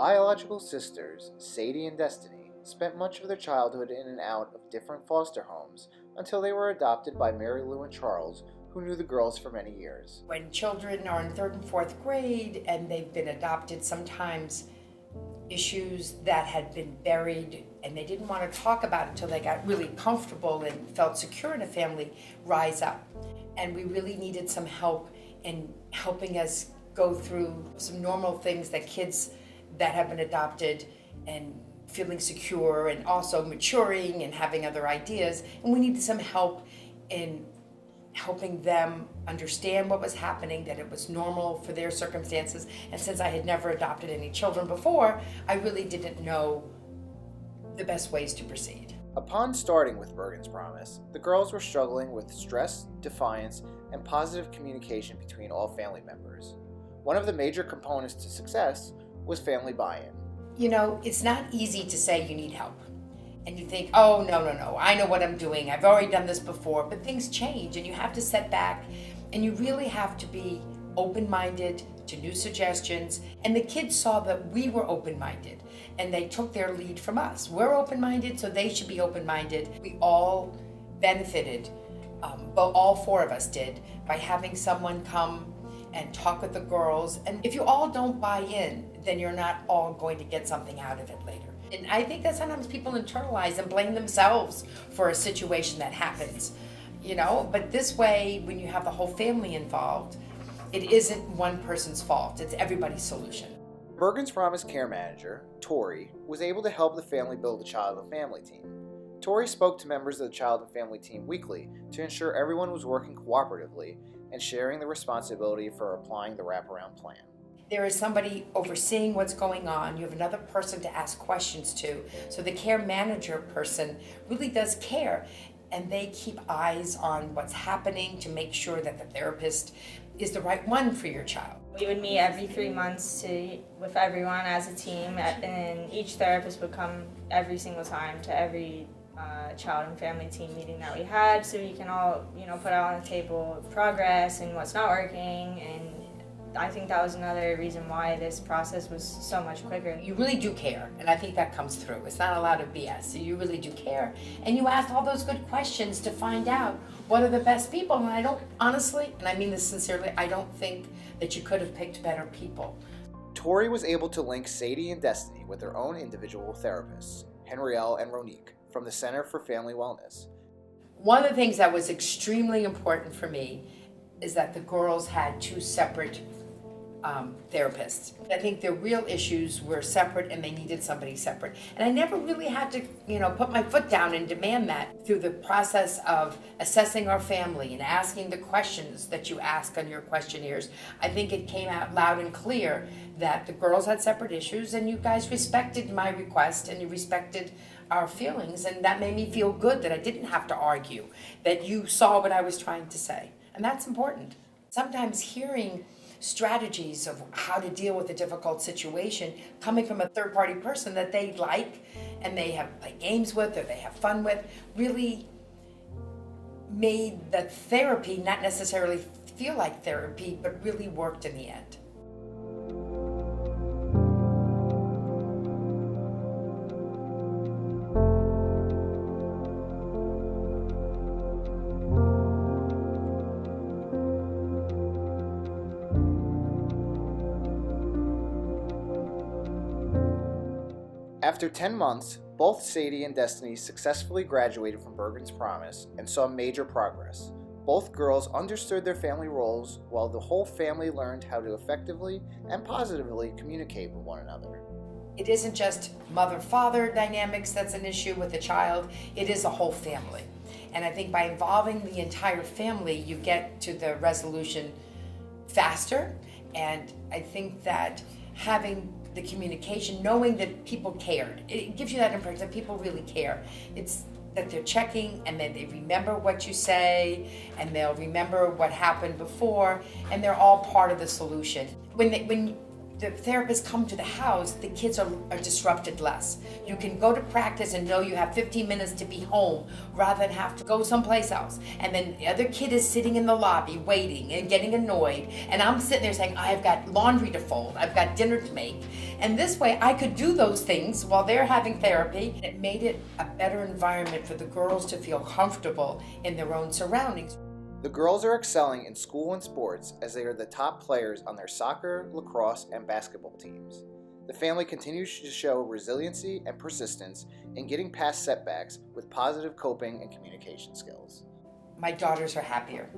biological sisters, Sadie and Destiny, spent much of their childhood in and out of different foster homes until they were adopted by Mary Lou and Charles, who knew the girls for many years. When children are in 3rd and 4th grade and they've been adopted, sometimes issues that had been buried and they didn't want to talk about it until they got really comfortable and felt secure in a family rise up. And we really needed some help in helping us go through some normal things that kids that have been adopted and feeling secure and also maturing and having other ideas. And we needed some help in helping them understand what was happening, that it was normal for their circumstances. And since I had never adopted any children before, I really didn't know the best ways to proceed. Upon starting with Bergen's Promise, the girls were struggling with stress, defiance, and positive communication between all family members. One of the major components to success was family buy-in. You know, it's not easy to say you need help. And you think, oh, no, I know what I'm doing. I've already done this before. But things change and you have to set back and you really have to be open-minded to new suggestions. And the kids saw that we were open-minded and they took their lead from us. We're open-minded, so they should be open-minded. We all benefited, but all 4 of us did, by having someone come and talk with the girls. And if you all don't buy in, then you're not all going to get something out of it later. And I think that sometimes people internalize and blame themselves for a situation that happens, you know? But this way, when you have the whole family involved, it isn't one person's fault, it's everybody's solution. Bergen's Promise care manager, Tori, was able to help the family build a child and family team. Tori spoke to members of the child and family team weekly to ensure everyone was working cooperatively and sharing the responsibility for applying the wraparound plan. There is somebody overseeing what's going on. You have another person to ask questions to. So the care manager person really does care, and they keep eyes on what's happening to make sure that the therapist is the right one for your child. We would meet every 3 months with everyone as a team, and each therapist would come every single time to every child and family team meeting that we had, so we can all, put out on the table progress and what's not working. And I think that was another reason why this process was so much quicker. You really do care, and I think that comes through. It's not a lot of BS. So you really do care, and you ask all those good questions to find out what are the best people. And I don't, honestly, and I mean this sincerely, I don't think that you could have picked better people. Tori was able to link Sadie and Destiny with their own individual therapists, Henrielle and Ronique, from the Center for Family Wellness. One of the things that was extremely important for me is that the girls had 2 separate therapists. I think their real issues were separate and they needed somebody separate. And I never really had to, put my foot down and demand that. Through the process of assessing our family and asking the questions that you ask on your questionnaires, I think it came out loud and clear that the girls had separate issues and you guys respected my request and you respected our feelings, and that made me feel good that I didn't have to argue, that you saw what I was trying to say. And that's important. Sometimes hearing strategies of how to deal with a difficult situation coming from a third-party person that they like and they have played games with or they have fun with really made the therapy not necessarily feel like therapy, but really worked in the end. After 10 months, both Sadie and Destiny successfully graduated from Bergen's Promise and saw major progress. Both girls understood their family roles, while the whole family learned how to effectively and positively communicate with one another. It isn't just mother-father dynamics that's an issue with a child, it is a whole family. And I think by involving the entire family, you get to the resolution faster. And I think that having the communication, knowing that people cared, it gives you that impression that people really care. It's that they're checking and then they remember what you say and they'll remember what happened before, and they're all part of the solution. When the therapists come to the house, the kids are disrupted less. You can go to practice and know you have 15 minutes to be home rather than have to go someplace else. And then the other kid is sitting in the lobby waiting and getting annoyed. And I'm sitting there saying, I've got laundry to fold, I've got dinner to make. And this way I could do those things while they're having therapy. It made it a better environment for the girls to feel comfortable in their own surroundings. The girls are excelling in school and sports as they are the top players on their soccer, lacrosse, and basketball teams. The family continues to show resiliency and persistence in getting past setbacks with positive coping and communication skills. My daughters are happier.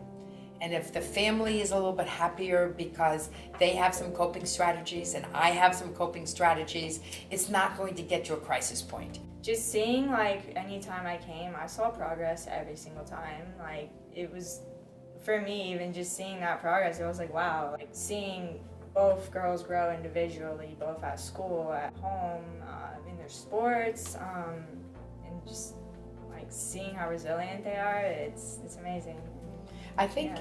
And if the family is a little bit happier because they have some coping strategies and I have some coping strategies, it's not going to get to a crisis point. Just seeing, like, anytime I came, I saw progress every single time. Like, it was, for me, even just seeing that progress, it was like, wow. Like, seeing both girls grow individually, both at school, at home, in their sports, and just, like, seeing how resilient they are, it's amazing. I think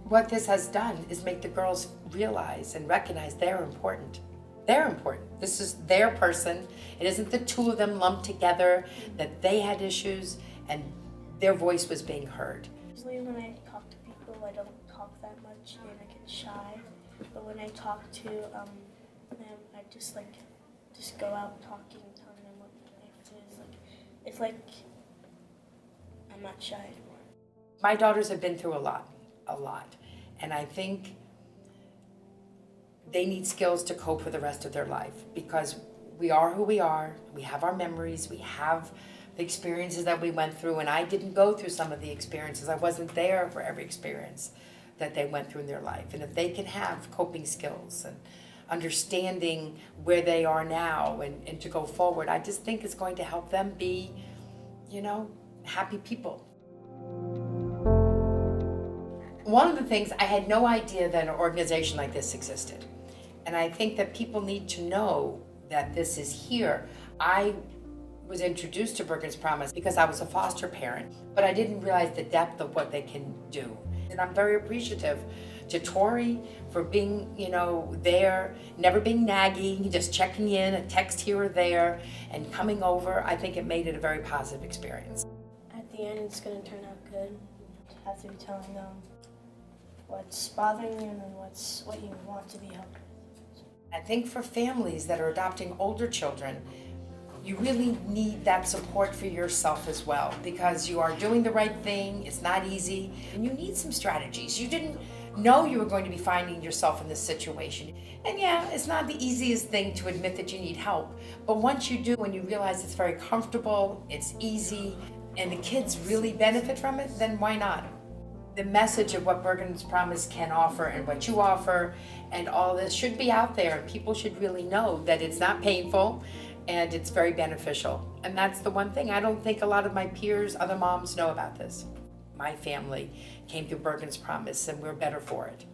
what this has done is make the girls realize and recognize they're important. They're important. This is their person. It isn't the two of them lumped together, that they had issues and their voice was being heard. Usually when I talk to people, I don't talk that much and I get shy. But when I talk to them, I just go out talking, telling them what life is. It's like I'm not shy anymore. My daughters have been through a lot. And I think they need skills to cope for the rest of their life because we are who we are. We have our memories. We have the experiences that we went through. And I didn't go through some of the experiences. I wasn't there for every experience that they went through in their life. And if they can have coping skills and understanding where they are now and to go forward, I just think it's going to help them be, happy people. One of the things, I had no idea that an organization like this existed. And I think that people need to know that this is here. I was introduced to Bergen's Promise because I was a foster parent, but I didn't realize the depth of what they can do. And I'm very appreciative to Tori for being, there, never being naggy, just checking in, a text here or there, and coming over. I think it made it a very positive experience. At the end, it's going to turn out good. You have to be telling them what's bothering you and then what you want to be helped with. I think for families that are adopting older children, you really need that support for yourself as well because you are doing the right thing, it's not easy, and you need some strategies. You didn't know you were going to be finding yourself in this situation. And yeah, it's not the easiest thing to admit that you need help, but once you do and you realize it's very comfortable, it's easy, and the kids really benefit from it, then why not? The message of what Bergen's Promise can offer and what you offer and all this should be out there. People should really know that it's not painful and it's very beneficial. And that's the one thing I don't think a lot of my peers, other moms know about this. My family came through Bergen's Promise and we're better for it.